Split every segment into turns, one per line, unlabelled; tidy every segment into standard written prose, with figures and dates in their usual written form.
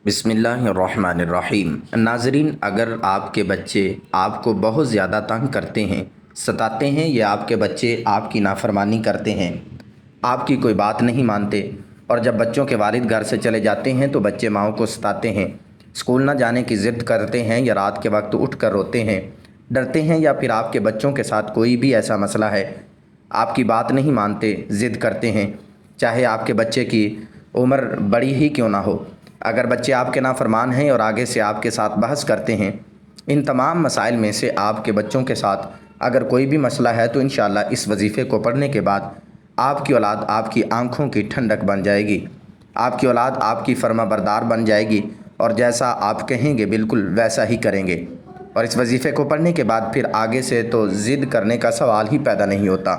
بسم اللہ الرحمن الرحیم۔ ناظرین، اگر آپ کے بچے آپ کو بہت زیادہ تنگ کرتے ہیں، ستاتے ہیں، یا آپ کے بچے آپ کی نافرمانی کرتے ہیں، آپ کی کوئی بات نہیں مانتے، اور جب بچوں کے والد گھر سے چلے جاتے ہیں تو بچے ماؤں کو ستاتے ہیں، اسکول نہ جانے کی ضد کرتے ہیں، یا رات کے وقت اٹھ کر روتے ہیں، ڈرتے ہیں، یا پھر آپ کے بچوں کے ساتھ کوئی بھی ایسا مسئلہ ہے، آپ کی بات نہیں مانتے، ضد کرتے ہیں، چاہے آپ کے بچے کی عمر بڑی ہی کیوں نہ ہو، اگر بچے آپ کے نافرمان ہیں اور آگے سے آپ کے ساتھ بحث کرتے ہیں، ان تمام مسائل میں سے آپ کے بچوں کے ساتھ اگر کوئی بھی مسئلہ ہے تو انشاءاللہ اس وظیفے کو پڑھنے کے بعد آپ کی اولاد آپ کی آنکھوں کی ٹھنڈک بن جائے گی، آپ کی اولاد آپ کی فرما بردار بن جائے گی، اور جیسا آپ کہیں گے بالکل ویسا ہی کریں گے، اور اس وظیفے کو پڑھنے کے بعد پھر آگے سے تو ضد کرنے کا سوال ہی پیدا نہیں ہوتا۔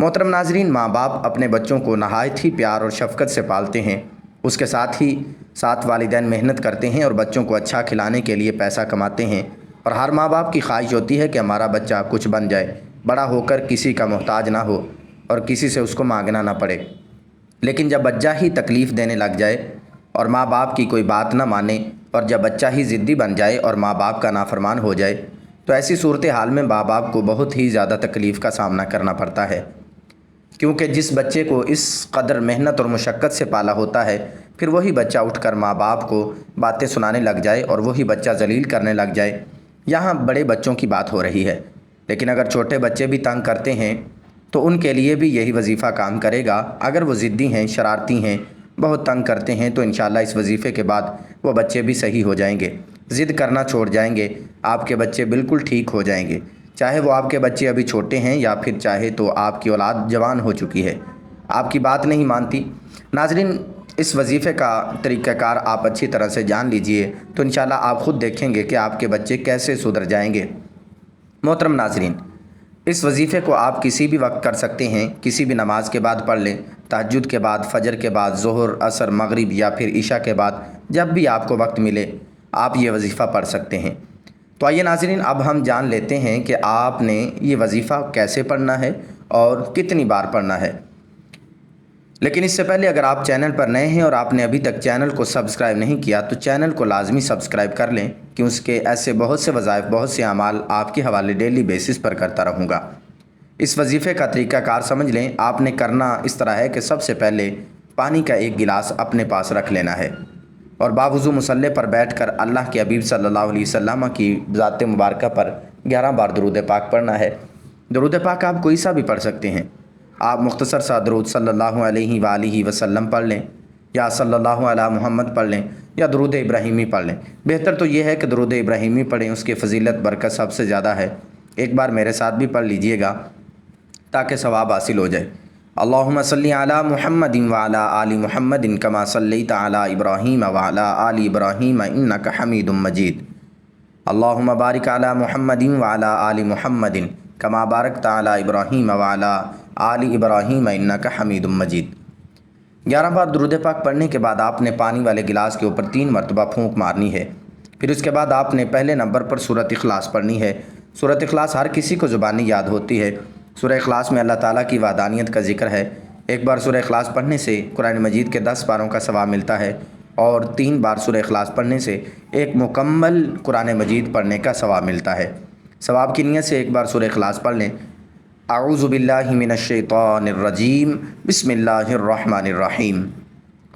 محترم ناظرین، ماں باپ اپنے بچوں کو نہایت ہی پیار اور شفقت سے پالتے ہیں، اس کے ساتھ ہی ساتھ والدین محنت کرتے ہیں اور بچوں کو اچھا کھلانے کے لیے پیسہ کماتے ہیں، اور ہر ماں باپ کی خواہش ہوتی ہے کہ ہمارا بچہ کچھ بن جائے، بڑا ہو کر کسی کا محتاج نہ ہو اور کسی سے اس کو مانگنا نہ پڑے۔ لیکن جب بچہ ہی تکلیف دینے لگ جائے اور ماں باپ کی کوئی بات نہ مانے، اور جب بچہ ہی ضدی بن جائے اور ماں باپ کا نافرمان ہو جائے، تو ایسی صورتحال میں ماں باپ کو بہت ہی زیادہ تکلیف کا سامنا کرنا پڑتا ہے، کیونکہ جس بچے کو اس قدر محنت اور مشقت سے پالا ہوتا ہے، پھر وہی بچہ اٹھ کر ماں باپ کو باتیں سنانے لگ جائے اور وہی بچہ ذلیل کرنے لگ جائے۔ یہاں بڑے بچوں کی بات ہو رہی ہے، لیکن اگر چھوٹے بچے بھی تنگ کرتے ہیں تو ان کے لیے بھی یہی وظیفہ کام کرے گا۔ اگر وہ ضدی ہیں، شرارتی ہیں، بہت تنگ کرتے ہیں، تو انشاءاللہ اس وظیفے کے بعد وہ بچے بھی صحیح ہو جائیں گے، ضد کرنا چھوڑ جائیں گے، آپ کے بچے بالکل ٹھیک ہو جائیں گے، چاہے وہ آپ کے بچے ابھی چھوٹے ہیں یا پھر چاہے تو آپ کی اولاد جوان ہو چکی ہے، آپ کی بات نہیں مانتی۔ ناظرین، اس وظیفے کا طریقہ کار آپ اچھی طرح سے جان لیجئے تو انشاءاللہ آپ خود دیکھیں گے کہ آپ کے بچے کیسے سدھر جائیں گے۔ محترم ناظرین، اس وظیفے کو آپ کسی بھی وقت کر سکتے ہیں، کسی بھی نماز کے بعد پڑھ لیں، تہجد کے بعد، فجر کے بعد، ظہر، عصر، مغرب یا پھر عشاء کے بعد، جب بھی آپ کو وقت ملے آپ یہ وظیفہ پڑھ سکتے ہیں۔ تو آئیے ناظرین، اب ہم جان لیتے ہیں کہ آپ نے یہ وظیفہ کیسے پڑھنا ہے اور کتنی بار پڑھنا ہے۔ لیکن اس سے پہلے اگر آپ چینل پر نئے ہیں اور آپ نے ابھی تک چینل کو سبسکرائب نہیں کیا تو چینل کو لازمی سبسکرائب کر لیں، کیوں اس کے ایسے بہت سے وظائف، بہت سے اعمال آپ کے حوالے ڈیلی بیسس پر کرتا رہوں گا۔ اس وظیفے کا طریقہ کار سمجھ لیں۔ آپ نے کرنا اس طرح ہے کہ سب سے پہلے پانی کا ایک گلاس اپنے پاس رکھ لینا ہے، اور باوضو مصلی پر بیٹھ کر اللہ کے حبیب صلی اللہ علیہ وسلم کی ذات مبارکہ پر 11 بار درود پاک پڑھنا ہے۔ درود پاک آپ کوئی سا بھی پڑھ سکتے ہیں، آپ مختصر سا درود صلی اللہ علیہ وآلہ وسلم پڑھ لیں، یا صلی اللہ علی محمد پڑھ لیں، یا درود ابراہیمی پڑھ لیں۔ بہتر تو یہ ہے کہ درود ابراہیمی پڑھیں، اس کی فضیلت برکت سب سے زیادہ ہے۔ ایک بار میرے ساتھ بھی پڑھ لیجئے گا تاکہ ثواب حاصل ہو جائے۔ اللہم صلی علی محمد وعلی آل محمد کما صلیت علی ابراہیم وعلی آل ابراہیم انک حمید مجید۔ اللہم بارک علی محمد وعلی آل محمد کما بارکت علی ابراہیم وعلی آل ابراہیم انک حمید مجید۔ 11 بار درود پاک پڑھنے کے بعد آپ نے پانی والے گلاس کے اوپر 3 مرتبہ پھونک مارنی ہے۔ پھر اس کے بعد آپ نے پہلے نمبر پر سورۃ اخلاص پڑھنی ہے۔ سورۃ اخلاص ہر کسی کو زبانی یاد ہوتی ہے۔ سورہ اخلاص میں اللہ تعالیٰ کی وحدانیت کا ذکر ہے۔ ایک بار سورہ اخلاص پڑھنے سے قرآن مجید کے 10 پاروں کا ثواب ملتا ہے، اور 3 بار سورہ اخلاص پڑھنے سے ایک مکمل قرآن مجید پڑھنے کا ثواب ملتا ہے۔ ثواب کی نیت سے ایک بار سورہ اخلاص پڑھ لیں۔ اعوذ باللہ من الشیطان الرجیم، بسم اللہ الرحمن الرحیم۔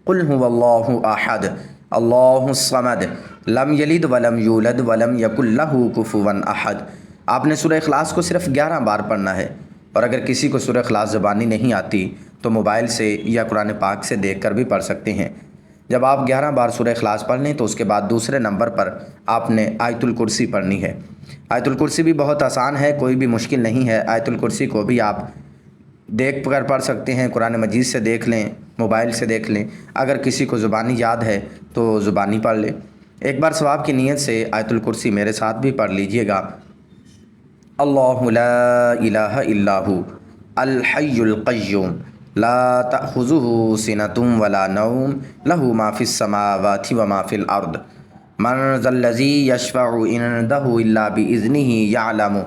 قل هو اللہ احد اللہ الصمد لم یلد ولم یولد ولم یکن لہ کفوا احد۔ آپ نے سورہ اخلاص کو صرف 11 بار پڑھنا ہے، اور اگر کسی کو سورہ اخلاص زبانی نہیں آتی تو موبائل سے یا قرآن پاک سے دیکھ کر بھی پڑھ سکتے ہیں۔ جب آپ 11 بار سورہ اخلاص پڑھ لیں تو اس کے بعد دوسرے نمبر پر آپ نے آیت الکرسی پڑھنی ہے۔ آیت الکرسی بھی بہت آسان ہے، کوئی بھی مشکل نہیں ہے۔ آیت الکرسی کو بھی آپ دیکھ کر پڑھ سکتے ہیں، قرآن مجید سے دیکھ لیں، موبائل سے دیکھ لیں، اگر کسی کو زبانی یاد ہے تو زبانی پڑھ لیں۔ ایک بار ثواب کی نیت سے آیت الکرسی میرے ساتھ بھی پڑھ لیجئے گا۔ اللہ لا الہ الا هو الحی القیوم لا تأخذہ سنۃ ولا نوم لہ ما فی السماوات وما فی الارض من ذا الذی یشفع عنده الا باذنہ یعلم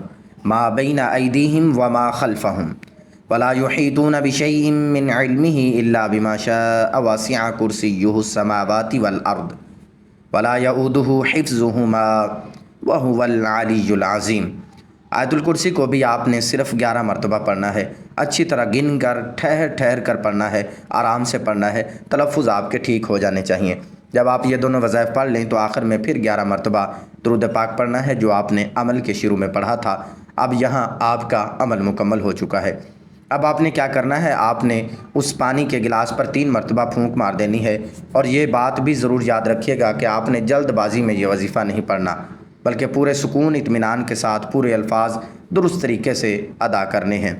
ما بین ایدیہم وما خلفہم ولا یحیطون بشیء من علمہ الا بما شاء وسع کرسیہ السماوات والارض ولا یؤودہ حفظہما وہو العلی العظیم۔ آیت الکرسی کو بھی آپ نے صرف 11 مرتبہ پڑھنا ہے، اچھی طرح گن کر ٹھہر کر پڑھنا ہے، آرام سے پڑھنا ہے، تلفظ آپ کے ٹھیک ہو جانے چاہیے۔ جب آپ یہ دونوں وظائف پڑھ لیں تو آخر میں پھر 11 مرتبہ درود پاک پڑھنا ہے جو آپ نے عمل کے شروع میں پڑھا تھا۔ اب یہاں آپ کا عمل مکمل ہو چکا ہے۔ اب آپ نے کیا کرنا ہے، آپ نے اس پانی کے گلاس پر 3 مرتبہ پھونک مار دینی ہے، اور یہ بات بھی ضرور یاد رکھیے گا کہ آپ نے جلد بازی میں یہ وظیفہ نہیں پڑھنا، بلکہ پورے سکون اطمینان کے ساتھ پورے الفاظ درست طریقے سے ادا کرنے ہیں۔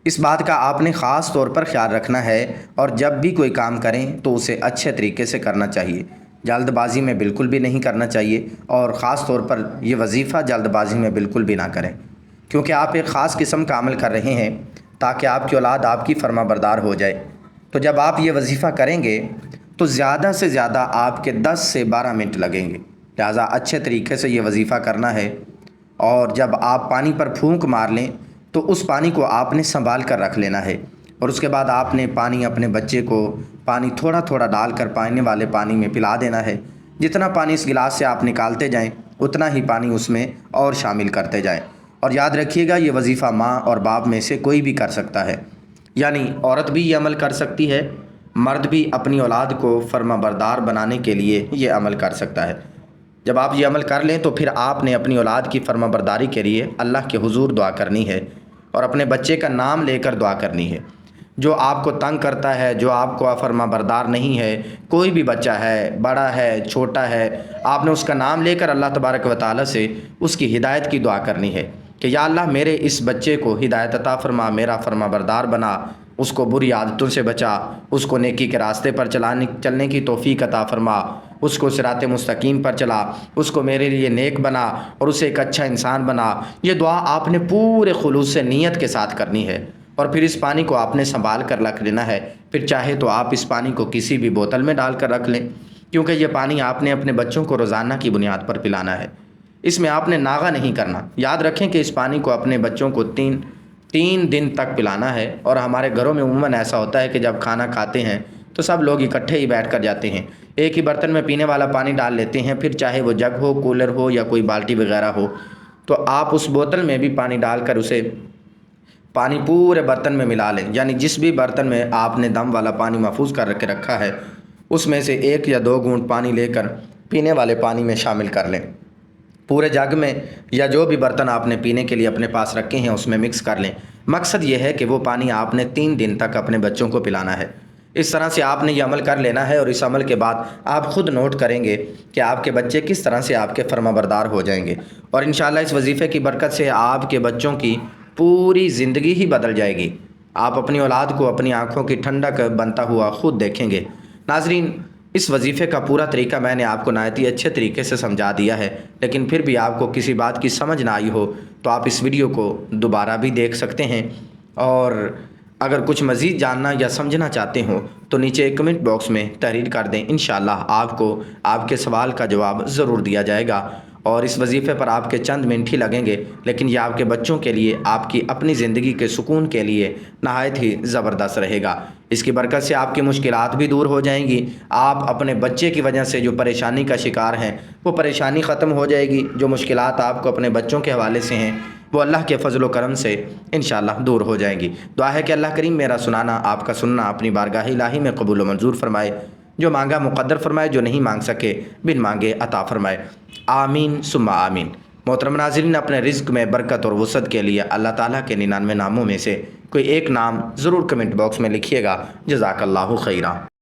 اس بات کا آپ نے خاص طور پر خیال رکھنا ہے، اور جب بھی کوئی کام کریں تو اسے اچھے طریقے سے کرنا چاہیے، جلد بازی میں بالکل بھی نہیں کرنا چاہیے، اور خاص طور پر یہ وظیفہ جلد بازی میں بالکل بھی نہ کریں، کیونکہ آپ ایک خاص قسم کا عمل کر رہے ہیں تاکہ آپ کی اولاد آپ کی فرما بردار ہو جائے۔ تو جب آپ یہ وظیفہ کریں گے تو زیادہ سے زیادہ آپ کے 10 سے 12 منٹ لگیں گے، لہٰذا اچھے طریقے سے یہ وظیفہ کرنا ہے۔ اور جب آپ پانی پر پھونک مار لیں تو اس پانی کو آپ نے سنبھال کر رکھ لینا ہے، اور اس کے بعد آپ نے پانی اپنے بچے کو پانی تھوڑا تھوڑا ڈال کر پینے والے پانی میں پلا دینا ہے۔ جتنا پانی اس گلاس سے آپ نکالتے جائیں اتنا ہی پانی اس میں اور شامل کرتے جائیں، اور یاد رکھیے گا یہ وظیفہ ماں اور باپ میں سے کوئی بھی کر سکتا ہے، یعنی عورت بھی یہ عمل کر سکتی ہے، مرد بھی اپنی اولاد کو فرما بردار بنانے کے لیے یہ عمل کر سکتا ہے۔ جب آپ یہ عمل کر لیں تو پھر آپ نے اپنی اولاد کی فرما برداری کے لیے اللہ کے حضور دعا کرنی ہے، اور اپنے بچے کا نام لے کر دعا کرنی ہے۔ جو آپ کو تنگ کرتا ہے، جو آپ کو فرما بردار نہیں ہے، کوئی بھی بچہ ہے، بڑا ہے، چھوٹا ہے، آپ نے اس کا نام لے کر اللہ تبارک و تعالیٰ سے اس کی ہدایت کی دعا کرنی ہے کہ یا اللہ میرے اس بچے کو ہدایت عطا فرما، میرا فرما بردار بنا، اس کو بری عادتوں سے بچا، اس کو نیکی کے راستے پر چلنے کی توفیق عطا فرما، اس کو صراط مستقیم پر چلا، اس کو میرے لیے نیک بنا اور اسے ایک اچھا انسان بنا۔ یہ دعا آپ نے پورے خلوص سے نیت کے ساتھ کرنی ہے، اور پھر اس پانی کو آپ نے سنبھال کر رکھ لینا ہے۔ پھر چاہے تو آپ اس پانی کو کسی بھی بوتل میں ڈال کر رکھ لیں، کیونکہ یہ پانی آپ نے اپنے بچوں کو روزانہ کی بنیاد پر پلانا ہے، اس میں آپ نے ناغہ نہیں کرنا۔ یاد رکھیں کہ اس پانی کو اپنے بچوں کو تین دن تک پلانا ہے، اور ہمارے گھروں میں عموماً ایسا ہوتا ہے کہ جب کھانا کھاتے ہیں تو سب لوگ اکٹھے ہی بیٹھ کر جاتے ہیں، ایک ہی برتن میں پینے والا پانی ڈال لیتے ہیں، پھر چاہے وہ جگ ہو، کولر ہو یا کوئی بالٹی وغیرہ ہو، تو آپ اس بوتل میں بھی پانی ڈال کر اسے پانی پورے برتن میں ملا لیں، یعنی جس بھی برتن میں آپ نے دم والا پانی محفوظ کر کے رکھا ہے اس میں سے 1 یا 2 گھونٹ پانی لے کر پینے والے پانی میں شامل کر لیں، پورے جگ میں یا جو بھی برتن آپ نے پینے کے لیے اپنے پاس رکھے ہیں اس میں مکس کر لیں۔ مقصد یہ ہے کہ وہ پانی آپ نے 3 دن تک اپنے بچوں کو پلانا ہے۔ اس طرح سے آپ نے یہ عمل کر لینا ہے، اور اس عمل کے بعد آپ خود نوٹ کریں گے کہ آپ کے بچے کس طرح سے آپ کے فرما بردار ہو جائیں گے، اور انشاءاللہ اس وظیفے کی برکت سے آپ کے بچوں کی پوری زندگی ہی بدل جائے گی۔ آپ اپنی اولاد کو اپنی آنکھوں کی ٹھنڈک بنتا ہوا خود دیکھیں گے۔ ناظرین، اس وظیفے کا پورا طریقہ میں نے آپ کو نہایت ہی اچھے طریقے سے سمجھا دیا ہے، لیکن پھر بھی آپ کو کسی بات کی سمجھ نہ آئی ہو تو آپ اس ویڈیو کو دوبارہ بھی دیکھ سکتے ہیں، اور اگر کچھ مزید جاننا یا سمجھنا چاہتے ہوں تو نیچے ایک کمنٹ باکس میں تحریر کر دیں، انشاءاللہ آپ کو آپ کے سوال کا جواب ضرور دیا جائے گا۔ اور اس وظیفے پر آپ کے چند منٹ ہی لگیں گے، لیکن یہ آپ کے بچوں کے لیے، آپ کی اپنی زندگی کے سکون کے لیے نہایت ہی زبردست رہے گا۔ اس کی برکت سے آپ کی مشکلات بھی دور ہو جائیں گی، آپ اپنے بچے کی وجہ سے جو پریشانی کا شکار ہیں وہ پریشانی ختم ہو جائے گی، جو مشکلات آپ کو اپنے بچوں کے حوالے سے ہیں وہ اللہ کے فضل و کرم سے انشاءاللہ دور ہو جائیں گی۔ دعا ہے کہ اللہ کریم میرا سنانا، آپ کا سننا اپنی بارگاہ الہی میں قبول و منظور فرمائے، جو مانگا مقدر فرمائے، جو نہیں مانگ سکے بن مانگے عطا فرمائے، آمین ثم آمین۔ محترم ناظرین، اپنے رزق میں برکت اور وسعت کے لیے اللہ تعالیٰ کے 99 ناموں میں سے کوئی ایک نام ضرور کمنٹ باکس میں لکھیے گا۔ جزاک اللہ خیرہ۔